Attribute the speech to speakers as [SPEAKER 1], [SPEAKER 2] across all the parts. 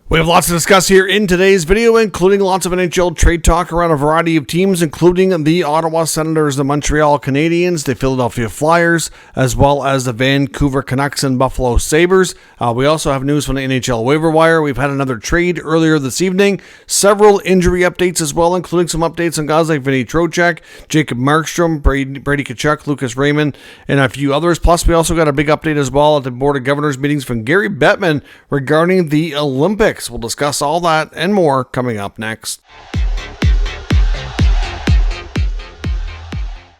[SPEAKER 1] We have lots to discuss here in today's video, including lots of NHL trade talk around a variety of teams, including the Ottawa Senators, the Montreal Canadiens, the Philadelphia Flyers, as well as the Vancouver Canucks and Buffalo Sabres. We also have news from the NHL waiver wire. We've had another trade earlier this evening, several injury updates as well, including some updates on guys like Vinny Trocheck, Jacob Markstrom, Brady Tkachuk, Lucas Raymond, and a few others. Plus, we also got a big update as well at the Board of Governors meetings from Gary Bettman regarding the Olympics. We'll discuss all that and more coming up next.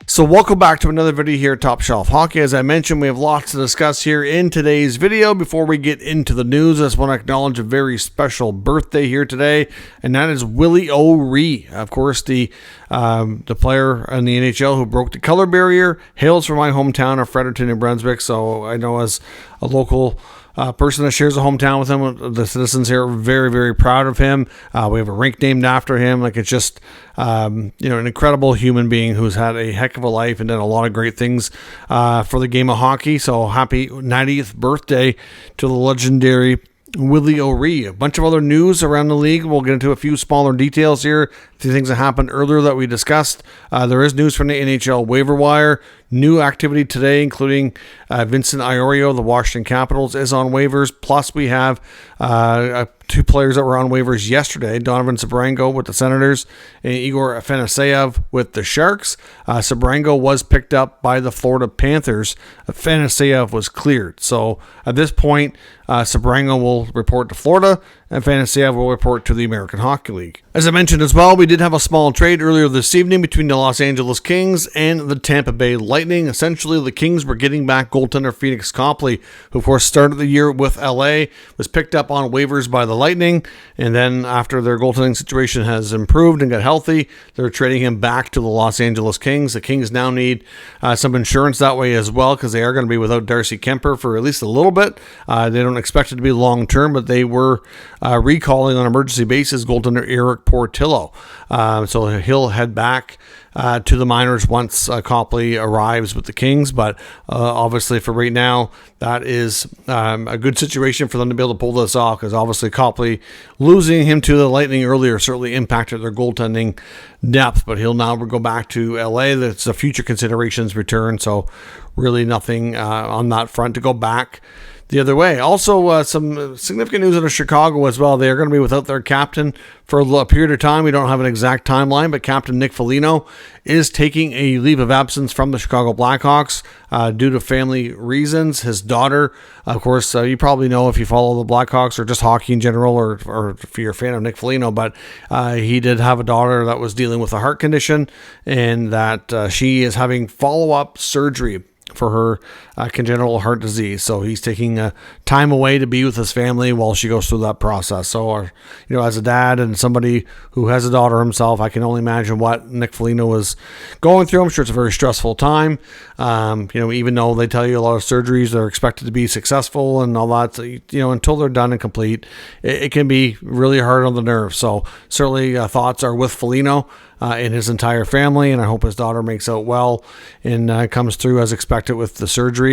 [SPEAKER 1] So welcome back to another video here at Top Shelf Hockey. As I mentioned, we have lots to discuss here in today's video. Before we get into the news, I just want to acknowledge a very special birthday here today, and that is Willie O'Ree. Of course, the player in the NHL who broke the color barrier, hails from my hometown of Fredericton, New Brunswick. So I know as a local person that shares a hometown with him, the citizens here are very, very proud of him. We have a rink named after him. Like, it's just, an incredible human being who's had a heck of a life and done a lot of great things for the game of hockey. So happy 90th birthday to the legendary Willie O'Ree. A bunch of other news around the league. We'll get into a few smaller details here. A few things that happened earlier that we discussed. There is news from the NHL waiver wire. New activity today, including Vincent Iorio, the Washington Capitals, is on waivers. Plus, we have two players that were on waivers yesterday, Donovan Sabrango with the Senators and Igor Afanaseyev with the Sharks. Sabrango was picked up by the Florida Panthers. Afanaseyev was cleared. So at this point, Sabrango will report to Florida, and Afanaseyev will report to the American Hockey League. As I mentioned as well, we did have a small trade earlier this evening between the Los Angeles Kings and the Tampa Bay Lightning. Essentially, the Kings were getting back goaltender Phoenix Copley, who of course started the year with LA, was picked up on waivers by the Lightning, and then after their goaltending situation has improved and got healthy, they're trading him back to the Los Angeles Kings. The Kings now need some insurance that way as well, because they are going to be without Darcy Kemper for at least a little bit. They don't expect it to be long term, but they were recalling on an emergency basis goaltender Eric Portillo. So he'll head back to the minors once Copley arrives with the Kings, but obviously for right now, that is a good situation for them to be able to pull this off, because obviously Copley losing him to the Lightning earlier certainly impacted their goaltending depth, but he'll now go back to LA. That's a future considerations return, so really nothing on that front to go back the other way. Also, some significant news out of Chicago as well. They are going to be without their captain for a period of time. We don't have an exact timeline, but Captain Nick Foligno is taking a leave of absence from the Chicago Blackhawks due to family reasons. His daughter, of course, you probably know if you follow the Blackhawks or just hockey in general, or if you're a fan of Nick Foligno, but he did have a daughter that was dealing with a heart condition, and that she is having follow-up surgery for her congenital heart disease. So he's taking time away to be with his family while she goes through that process. So, as a dad and somebody who has a daughter himself, I can only imagine what Nick Foligno was going through. I'm sure it's a very stressful time. Even though they tell you a lot of surgeries are expected to be successful and all that, until they're done and complete, it can be really hard on the nerves. So certainly thoughts are with Foligno and his entire family, and I hope his daughter makes out well and comes through as expected with the surgery.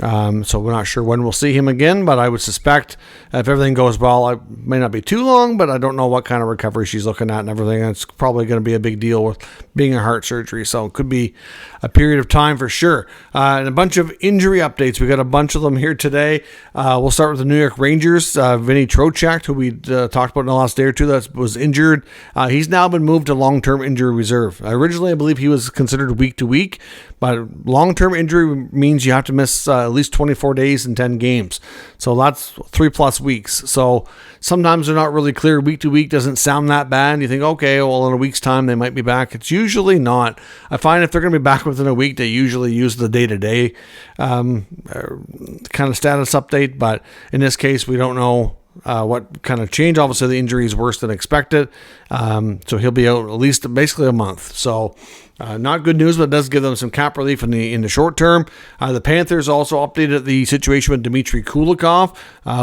[SPEAKER 1] So we're not sure when we'll see him again, but I would suspect if everything goes well, it may not be too long, but I don't know what kind of recovery she's looking at and everything. It's probably going to be a big deal with being a heart surgery, so it could be a period of time for sure. And a bunch of injury updates. We got a bunch of them here today. We'll start with the New York Rangers. Vinny Trocheck, who we talked about in the last day or two, that was injured. He's now been moved to long-term injury reserve. Originally, I believe he was considered week to week, but long-term injury means you have to miss at least 24 days and 10 games. So that's 3+ weeks. So sometimes they're not really clear. Week to week doesn't sound that bad. You think, okay, well, in a week's time, they might be back. It's usually not. I find if they're going to be back within a week, they usually use the day-to-day kind of status update. But in this case, we don't know what kind of change. Obviously, the injury is worse than expected. So he'll be out at least basically a month. So not good news, but it does give them some cap relief in the short term. The Panthers also updated the situation with Dmitry Kulikov.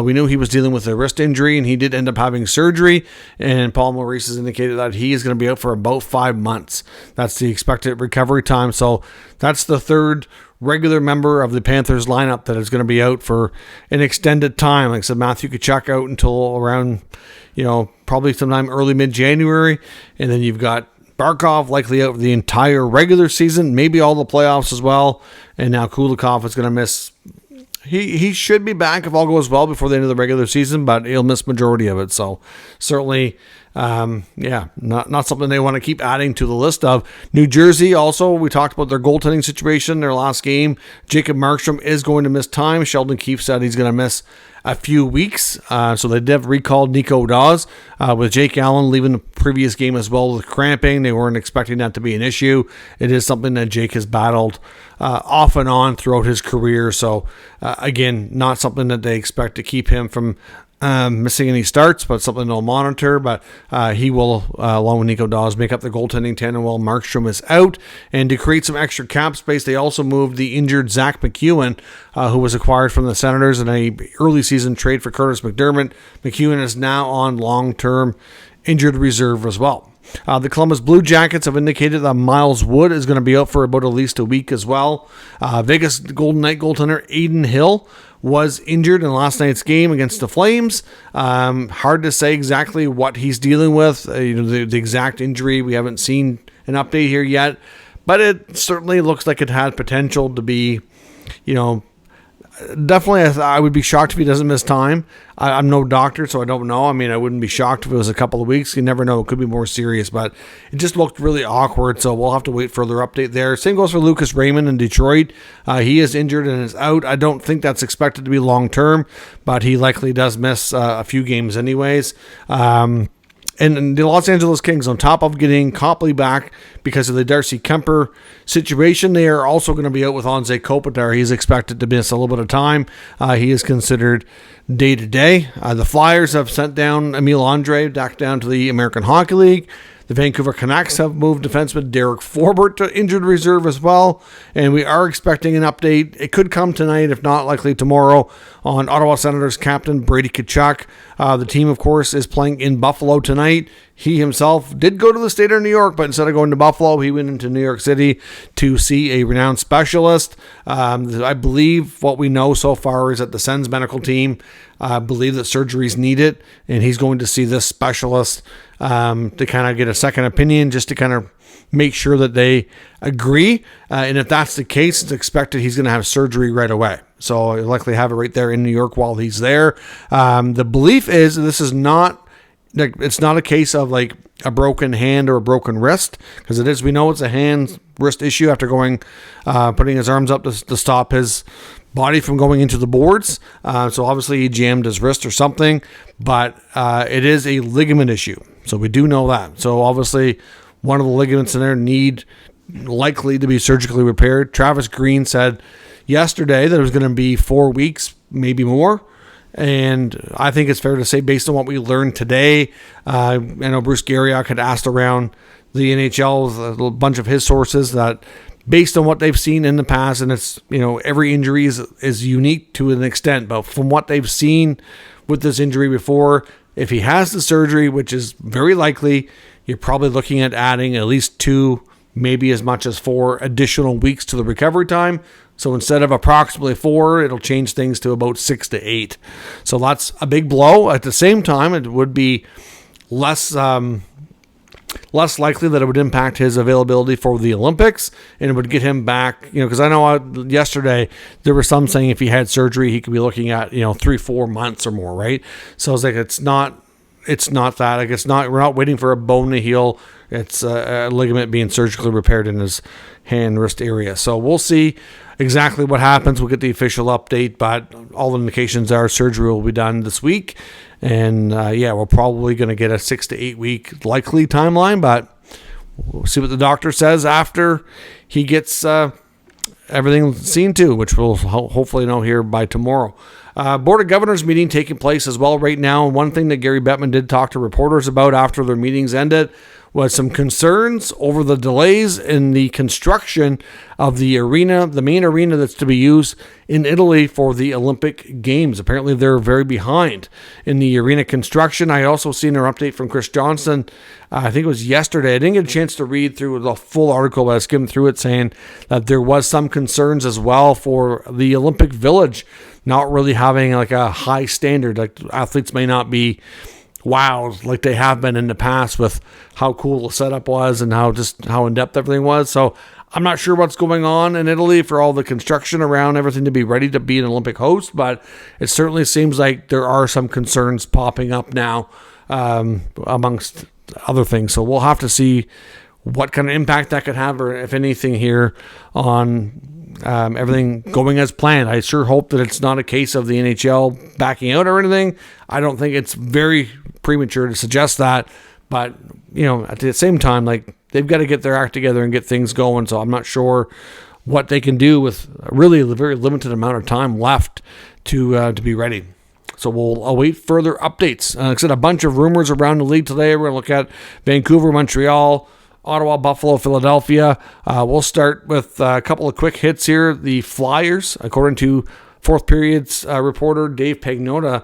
[SPEAKER 1] We knew he was dealing with a wrist injury, and he did end up having surgery. And Paul Maurice has indicated that he is going to be out for about 5 months. That's the expected recovery time. So that's the third regular member of the Panthers lineup that is going to be out for an extended time. Like I said, Matthew Tkachuk out until around, probably sometime early mid-January. And then you've got Barkov likely out for the entire regular season, maybe all the playoffs as well. And now Kulikov is going to miss. He should be back if all goes well before the end of the regular season, but he'll miss majority of it. So certainly, not something they want to keep adding to the list of. New Jersey also, we talked about their goaltending situation, their last game. Jacob Markstrom is going to miss time. Sheldon Keefe said he's going to miss a few weeks. So they did recall Nico Dawes with Jake Allen leaving the previous game as well with cramping. They weren't expecting that to be an issue. It is something that Jake has battled off and on throughout his career. So again, not something that they expect to keep him from missing any starts, but something they'll monitor. But he will, along with Nico Dawes, make up the goaltending tandem while Markstrom is out. And to create some extra cap space, they also moved the injured Zach McEwen, who was acquired from the Senators in a early season trade for Curtis McDermott. McEwen is now on long-term injured reserve as well. The Columbus Blue Jackets have indicated that Miles Wood is going to be out for about at least a week as well. Vegas Golden Knight goaltender Aiden Hill was injured in last night's game against the Flames. Hard to say exactly what he's dealing with. The exact injury, we haven't seen an update here yet, but it certainly looks like it had potential to be, definitely, I would be shocked if he doesn't miss time. I'm no doctor, so I don't know. I mean, I wouldn't be shocked if it was a couple of weeks. You never know. It could be more serious, but it just looked really awkward, so we'll have to wait for further update there. Same goes for Lucas Raymond in Detroit. He is injured and is out. I don't think that's expected to be long-term, but he likely does miss a few games anyways. And the Los Angeles Kings, on top of getting Copley back because of the Darcy Kemper situation, they are also going to be out with Anze Kopitar. He's expected to miss a little bit of time. He is considered day-to-day. The Flyers have sent down Emil Andre back down to the American Hockey League. The Vancouver Canucks have moved defenseman Derek Forbort to injured reserve as well. And we are expecting an update. It could come tonight, if not likely tomorrow, on Ottawa Senators captain Brady Tkachuk. The team, of course, is playing in Buffalo tonight. He himself did go to the state of New York, but instead of going to Buffalo, he went into New York City to see a renowned specialist. I believe what we know so far is that the Sens medical team believe that surgery is needed, and he's going to see this specialist to kind of get a second opinion, just to kind of make sure that they agree. And if that's the case, it's expected he's going to have surgery right away. So he'll likely have it right there in New York while he's there. The belief is this is not, it's not a case of like a broken hand or a broken wrist, because it is, we know it's a hand wrist issue after putting his arms up to stop his body from going into the boards. So obviously he jammed his wrist or something, but it is a ligament issue. So we do know that. So obviously one of the ligaments in there likely to be surgically repaired. Travis Green said yesterday that it was going to be 4 weeks, maybe more. And I think it's fair to say, based on what we learned today, I know Bruce Garriock had asked around the NHL, a bunch of his sources, that based on what they've seen in the past, and it's, every injury is unique to an extent, but from what they've seen with this injury before, if he has the surgery, which is very likely, you're probably looking at adding at least 2, maybe as much as 4 additional weeks to the recovery time. So instead of approximately 4, it'll change things to about 6 to 8. So that's a big blow. At the same time, it would be less likely that it would impact his availability for the Olympics, and it would get him back, because I know yesterday there were some saying if he had surgery, he could be looking at, 3-4 months or more, right? So it's like, it's not that, like, we're not waiting for a bone to heal. It's a ligament being surgically repaired in his hand wrist area. So we'll see exactly what happens. We'll get the official update, but all the indications are surgery will be done this week. And we're probably going to get a 6 to 8 week likely timeline, but we'll see what the doctor says after he gets everything seen to, which we'll hopefully know here by tomorrow. Board of Governors meeting taking place as well right now. And one thing that Gary Bettman did talk to reporters about after their meetings ended was some concerns over the delays in the construction of the arena, the main arena that's to be used in Italy for the Olympic Games. Apparently, they're very behind in the arena construction. I also seen an update from Chris Johnson, I think it was yesterday. I didn't get a chance to read through the full article, but I skimmed through it, saying that there was some concerns as well for the Olympic Village not really having like a high standard. Like athletes may not be wowed like they have been in the past with how cool the setup was and how in-depth everything was. So I'm not sure what's going on in Italy for all the construction around everything to be ready to be an Olympic host, but it certainly seems like there are some concerns popping up now, amongst other things. So we'll have to see what kind of impact that could have, or if anything, here on everything going as planned. I sure hope that it's not a case of the NHL backing out or anything. I don't think it's very premature to suggest that, but at the same time, like, they've got to get their act together and get things going. So I'm not sure what they can do with really a very limited amount of time left to be ready. So we'll await further updates. Like I said, a bunch of rumors around the league today. We're going to look at Vancouver, Montreal, Ottawa, Buffalo, Philadelphia. We'll start with a couple of quick hits here. The Flyers, according to fourth period's reporter Dave Pagnotta,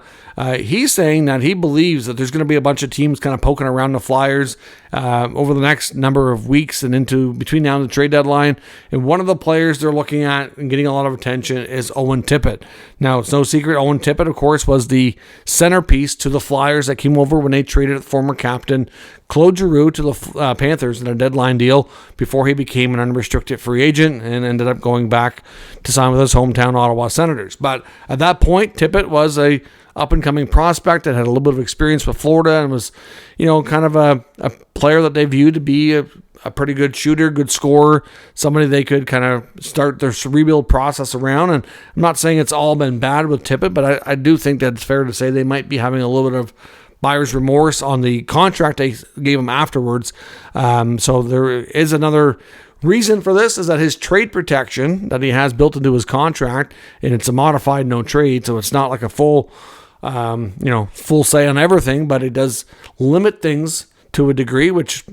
[SPEAKER 1] he's saying that he believes that there's going to be a bunch of teams kind of poking around the Flyers over the next number of weeks and into between now and the trade deadline. And one of the players they're looking at and getting a lot of attention is Owen Tippett. Now, it's no secret, Owen Tippett, of course, was the centerpiece to the Flyers that came over when they traded former captain Claude Giroux to the Panthers in a deadline deal before he became an unrestricted free agent and ended up going back to sign with his hometown Ottawa Senators. But at that point, Tippett was a up-and-coming prospect that had a little bit of experience with Florida and was, kind of a player that they viewed to be a pretty good shooter, good scorer, somebody they could kind of start their rebuild process around. And I'm not saying it's all been bad with Tippett, but I do think that it's fair to say they might be having a little bit of buyer's remorse on the contract they gave him afterwards. So there is another reason for this, is that his trade protection that he has built into his contract, and it's a modified no trade, so it's not like a full say on everything, but it does limit things to a degree, which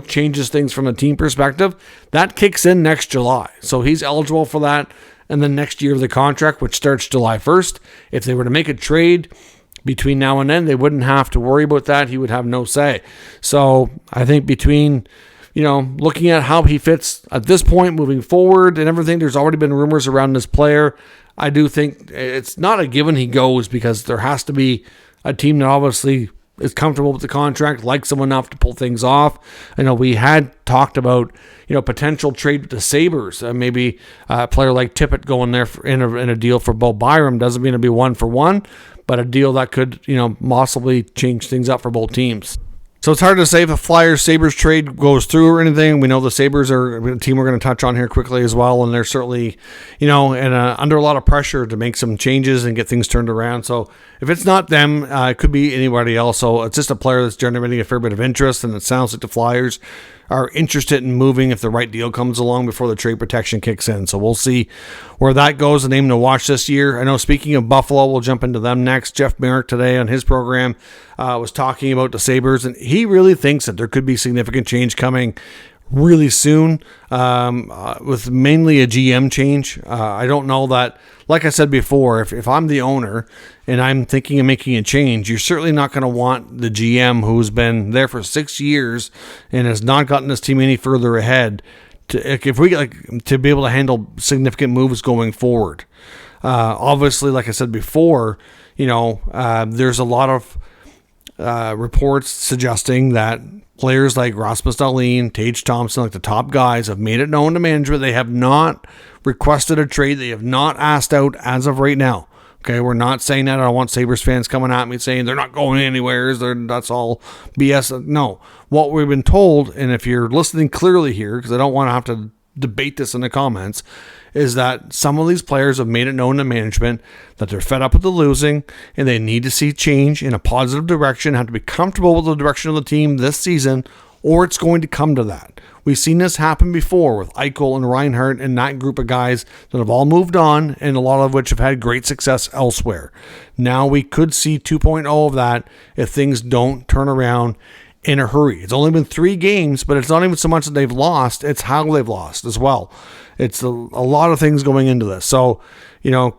[SPEAKER 1] changes things from a team perspective. That kicks in next July, so he's eligible for that. And then next year of the contract, which starts July 1st, if they were to make a trade between now and then, they wouldn't have to worry about that. He would have no say. So I think between looking at how he fits at this point moving forward and everything, there's already been rumors around this player. I do think it's not a given he goes, because there has to be a team that obviously is comfortable with the contract, likes him enough to pull things off. I know we had talked about, potential trade with the Sabres. Maybe a player like Tippett going there in a deal for Bo Byram. Doesn't mean to be 1-for-1, but a deal that could, possibly change things up for both teams. So it's hard to say if the Flyers-Sabres trade goes through or anything. We know the Sabres are a team we're going to touch on here quickly as well, and they're certainly, under a lot of pressure to make some changes and get things turned around. So if it's not them, it could be anybody else. So it's just a player that's generating a fair bit of interest, and it sounds like the Flyers are interested in moving if the right deal comes along before the trade protection kicks in. So we'll see where that goes. The name to watch this year. I know, speaking of Buffalo, we'll jump into them next. Jeff Merrick today on his program was talking about the Sabres, and he really thinks that there could be significant change coming really soon, with mainly a GM change. I don't know that, like I said before, if I'm the owner and I'm thinking of making a change, you're certainly not going to want the GM who's been there for 6 years and has not gotten this team any further ahead to be able to handle significant moves going forward. Obviously, like I said before, there's a lot of reports suggesting that players like Rasmus Dahlin, Tage Thompson, like the top guys, have made it known to management. They have not requested a trade. They have not asked out as of right now. Okay, we're not saying that. I don't want Sabres fans coming at me saying they're not going anywhere. That's all BS. No. What we've been told, and if you're listening clearly here, because I don't want to have to debate this in the comments, is that some of these players have made it known to management that they're fed up with the losing and they need to see change in a positive direction, have to be comfortable with the direction of the team this season, or it's going to come to that. We've seen this happen before with Eichel and Reinhart and that group of guys that have all moved on, and a lot of which have had great success elsewhere. Now we could see 2.0 of that if things don't turn around in a hurry. It's only been 3 games, but it's not even so much that they've lost, it's how they've lost as well. It's a lot of things going into this. So,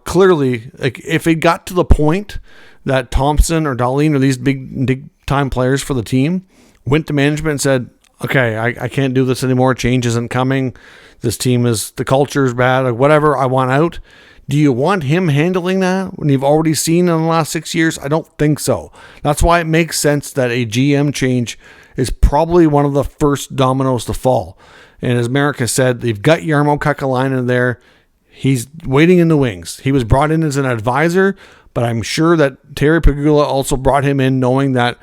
[SPEAKER 1] clearly, like, if it got to the point that Thompson or Dahlin or these big time players for the team went to management and said, okay, I can't do this anymore, change isn't coming, this team the culture is bad, like whatever, I want out. Do you want him handling that when you've already seen in the last 6 years? I don't think so. That's why it makes sense that a GM change is probably one of the first dominoes to fall. And as Merrick has said, they've got Jarmo Kekalainen there. He's waiting in the wings. He was brought in as an advisor, but I'm sure that Terry Pegula also brought him in knowing that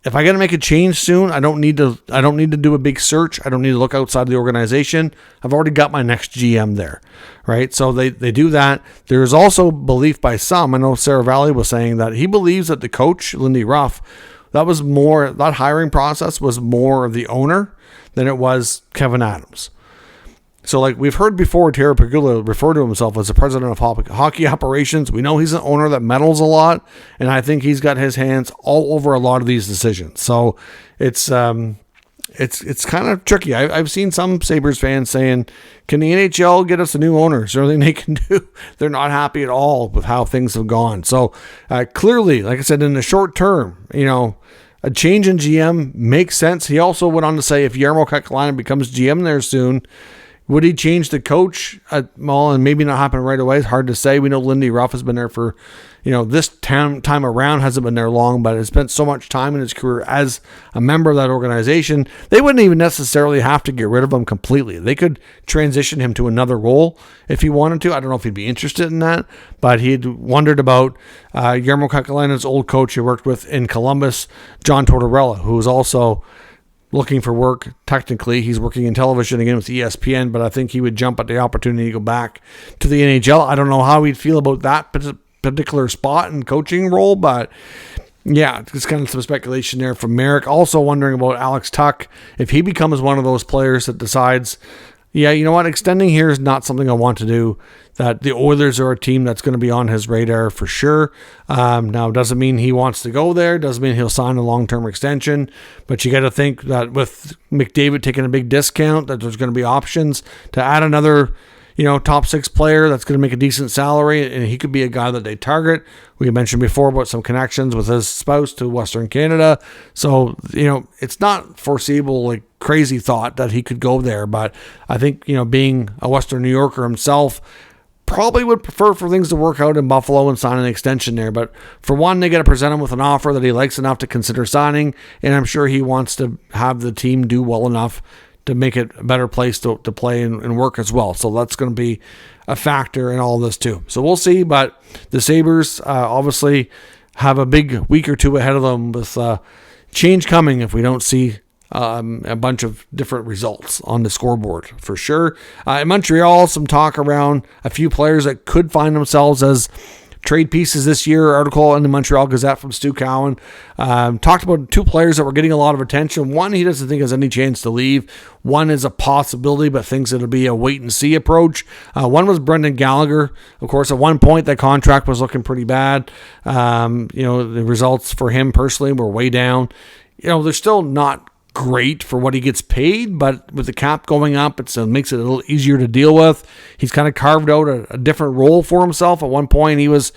[SPEAKER 1] if I got to make a change soon, I don't need to do a big search. I don't need to look outside the organization. I've already got my next GM there, right? So they do that. There's also belief by some. I know Sarah Valley was saying that he believes that the coach, Lindy Ruff, that hiring process was more of the owner than it was Kevin Adams. So, like we've heard before, Terry Pegula refer to himself as the president of hockey operations. We know he's an owner that meddles a lot, and I think he's got his hands all over a lot of these decisions. So it's kind of tricky. I've seen some Sabres fans saying, can the NHL get us a new owner? Is there anything they can do? They're not happy at all with how things have gone. So clearly, like I said, in the short term, a change in GM makes sense. He also went on to say if Jarmo Kekalainen becomes GM there soon, would he change the coach at Mall and maybe not happen right away? It's hard to say. We know Lindy Ruff has been there for, this time around hasn't been there long, but has spent so much time in his career as a member of that organization. They wouldn't even necessarily have to get rid of him completely. They could transition him to another role if he wanted to. I don't know if he'd be interested in that, but he'd wondered about Jarmo Kekalainen's old coach he worked with in Columbus, John Tortorella, who was also looking for work. Technically, he's working in television again with ESPN, but I think he would jump at the opportunity to go back to the NHL. I don't know how he'd feel about that particular spot and coaching role, but yeah, it's kind of some speculation there from Merrick. Also wondering about Alex Tuch, if he becomes one of those players that decides, yeah, you know what, extending here is not something I want to do, that the Oilers are a team that's going to be on his radar for sure. Now, doesn't mean he wants to go there, doesn't mean he'll sign a long-term extension, but you got to think that with McDavid taking a big discount, that there's going to be options to add another, top 6 player that's going to make a decent salary, and he could be a guy that they target. We mentioned before about some connections with his spouse to Western Canada. So, it's not foreseeable, like crazy thought that he could go there, but I think, being a Western New Yorker himself, probably would prefer for things to work out in Buffalo and sign an extension there. But for one, they got to present him with an offer that he likes enough to consider signing, and I'm sure he wants to have the team do well enough to make it a better place to play and work as well. So that's going to be a factor in all this too. So we'll see, but the Sabres obviously have a big week or two ahead of them with change coming if we don't see a bunch of different results on the scoreboard for sure. In Montreal, some talk around a few players that could find themselves as trade pieces this year. Article in the Montreal Gazette from Stu Cowan talked about 2 players that were getting a lot of attention. One, he doesn't think has any chance to leave. One is a possibility, but thinks it'll be a wait and see approach. One was Brendan Gallagher. Of course, at one point, that contract was looking pretty bad. The results for him personally were way down. They're still not great for what he gets paid, but with the cap going up, it makes it a little easier to deal with. He's kind of carved out a different role for himself. At one point, he was,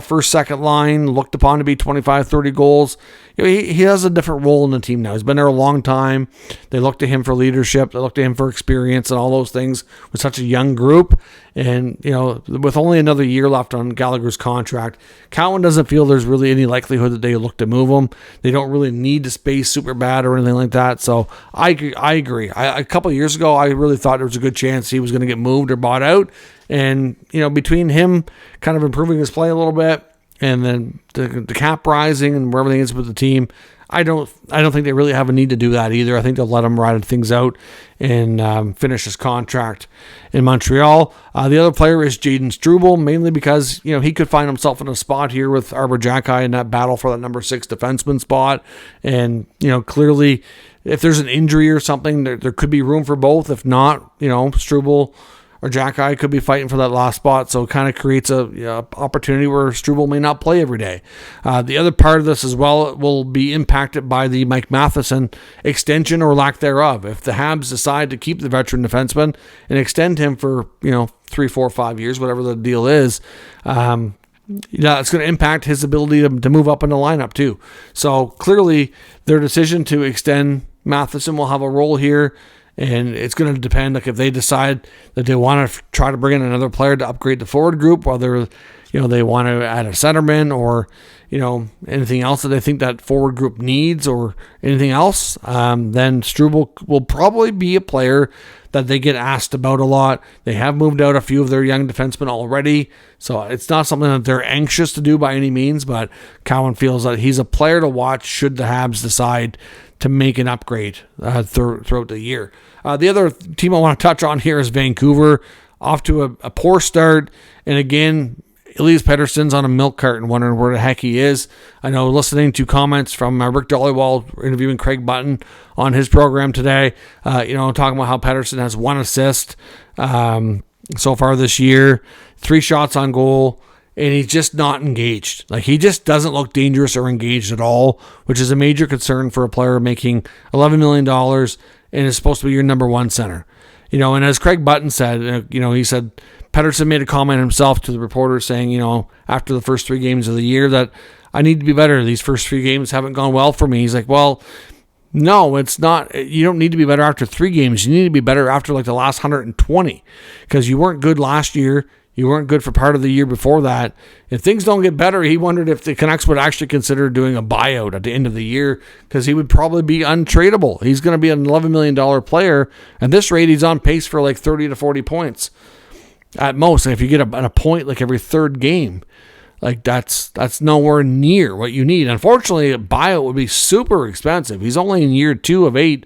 [SPEAKER 1] first, second line, looked upon to be 25, 30 goals. He has a different role in the team now. He's been there a long time. They look to him for leadership. They look to him for experience and all those things with such a young group. And, with only another year left on Gallagher's contract, Cowan doesn't feel there's really any likelihood that they look to move him. They don't really need to space super bad or anything like that. So I agree. A couple of years ago, I really thought there was a good chance he was going to get moved or bought out. And, between him kind of improving his play a little bit and then the cap rising and where everything is with the team, I don't think they really have a need to do that either. I think they'll let him ride things out and finish his contract in Montreal. The other player is Jaden Struble, mainly because he could find himself in a spot here with Arbor Jacki in that battle for that number 6 defenseman spot. And clearly, if there's an injury or something, there could be room for both. If not, Struble or Jack could be fighting for that last spot. So it kind of creates a opportunity where Struble may not play every day. The other part of this as well will be impacted by the Mike Matheson extension or lack thereof. If the Habs decide to keep the veteran defenseman and extend him for 3, 4, 5 years, whatever the deal is, it's going to impact his ability to move up in the lineup too. So clearly their decision to extend Matheson will have a role here, and it's going to depend. Like if they decide that they want to try to bring in another player to upgrade the forward group, whether they want to add a centerman or anything else that they think that forward group needs or anything else, then Struble will probably be a player that they get asked about a lot. They have moved out a few of their young defensemen already, so it's not something that they're anxious to do by any means, but Cowan feels that he's a player to watch should the Habs decide to make an upgrade throughout the year. The other team I want to touch on here is Vancouver, off to a poor start, and again, Elias Pettersson's on a milk carton wondering where the heck he is. I know listening to comments from Rick Dhaliwal interviewing Craig Button on his program today, talking about how Pettersson has 1 assist so far this year, 3 shots on goal, and he's just not engaged. Like he just doesn't look dangerous or engaged at all, which is a major concern for a player making $11 million and is supposed to be your number 1 center. And as Craig Button said, he said, Pettersson made a comment himself to the reporter saying, after the first 3 games of the year that I need to be better. These first 3 games haven't gone well for me. He's like, well, no, it's not. You don't need to be better after 3 games. You need to be better after like the last 120 because you weren't good last year. You weren't good for part of the year before that. If things don't get better, he wondered if the Canucks would actually consider doing a buyout at the end of the year because he would probably be untradeable. He's going to be an $11 million player. At this rate, he's on pace for like 30 to 40 points at most. And if you get a point like every 3rd game, like that's nowhere near what you need. Unfortunately, a buyout would be super expensive. He's only in year 2 of 8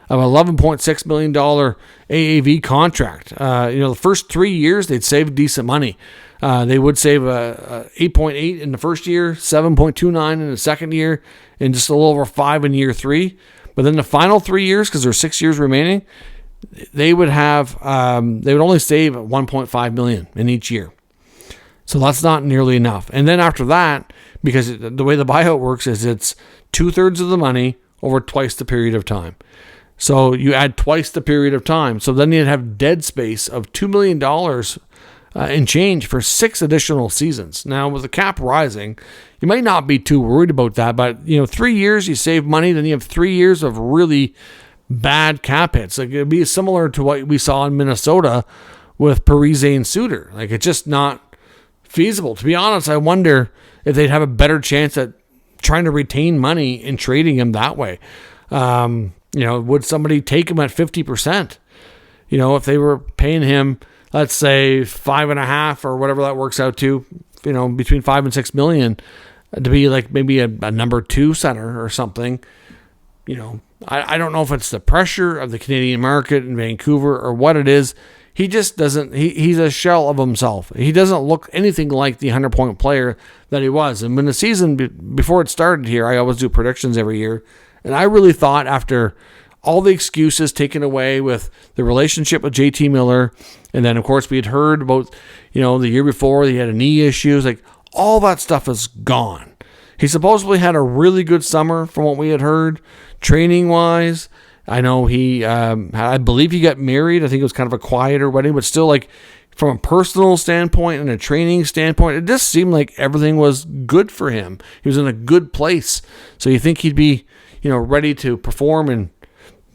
[SPEAKER 1] of $11.6 million AAV contract. The first 3 years, they'd save decent money. They would save 8.8 in the first year, 7.29 in the second year, and just a little over 5 in year 3. But then the final 3 years, because there's 6 years remaining, they would have they would only save $1.5 million in each year. So that's not nearly enough. And then after that, because the way the buyout works is it's 2/3 of the money over twice the period of time. So you add twice the period of time. So then you'd have dead space of $2 million in change for 6 additional seasons. Now, with the cap rising, you might not be too worried about that. But, 3 years, you save money. Then you have 3 years of really bad cap hits. Like, it'd be similar to what we saw in Minnesota with Parise and Suter. Like, it's just not feasible. To be honest, I wonder if they'd have a better chance at trying to retain money and trading him that way. Would somebody take him at 50%? If they were paying him, let's say 5.5 or whatever that works out to, between 5 and 6 million to be like maybe a number 2 center or something. I don't know if it's the pressure of the Canadian market in Vancouver or what it is. He just doesn't, he's a shell of himself. He doesn't look anything like the 100-point player that he was. And when the season, before it started here, I always do predictions every year. And I really thought after all the excuses taken away with the relationship with JT Miller, and then, of course, we had heard about, the year before, he had knee issues. Like, all that stuff is gone. He supposedly had a really good summer from what we had heard, training-wise. I know I believe he got married. I think it was kind of a quieter wedding, but still, like, from a personal standpoint and a training standpoint, it just seemed like everything was good for him. He was in a good place. So you think he'd be, ready to perform and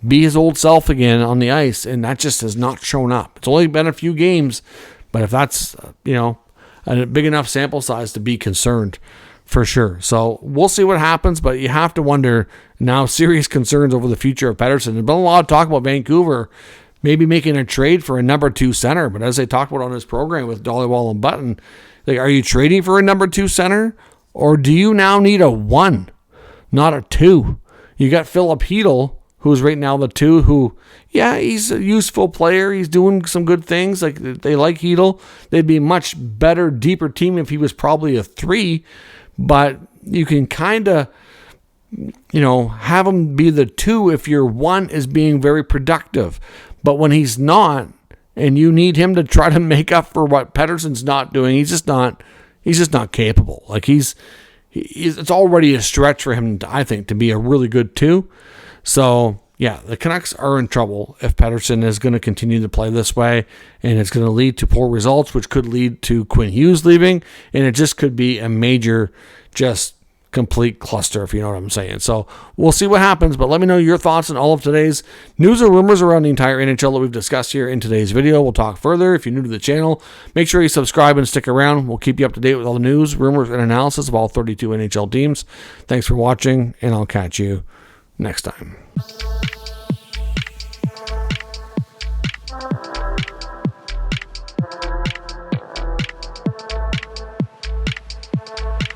[SPEAKER 1] be his old self again on the ice, and that just has not shown up. It's only been a few games, but if that's, a big enough sample size to be concerned, for sure. So we'll see what happens, but you have to wonder now serious concerns over the future of Pettersson. There's been a lot of talk about Vancouver maybe making a trade for a number 2 center, but as they talked about on this program with Dhaliwal and Button, like, are you trading for a number 2 center, or do you now need a 1, not a 2? You got Philip Hedl, who's right now the 2, who, yeah, he's a useful player. He's doing some good things. Like, they like Hedl. They'd be a much better, deeper team if he was probably a 3, but you can kind of, have him be the 2 if your 1 is being very productive. But when he's not, and you need him to try to make up for what Pettersson's not doing. He's just not capable. Like it's already a stretch for him, I think, to be a really good 2. So yeah, the Canucks are in trouble if Pettersson is going to continue to play this way, and it's going to lead to poor results, which could lead to Quinn Hughes leaving, and it just could be a major, just complete cluster, if you know what I'm saying. So we'll see what happens, but let me know your thoughts on all of today's news and rumors around the entire NHL that we've discussed here in today's video. We'll talk further. If you're new to the channel, make sure you subscribe and stick around. We'll keep you up to date with all the news, rumors, and analysis of all 32 NHL teams. Thanks for watching, and I'll catch you next time.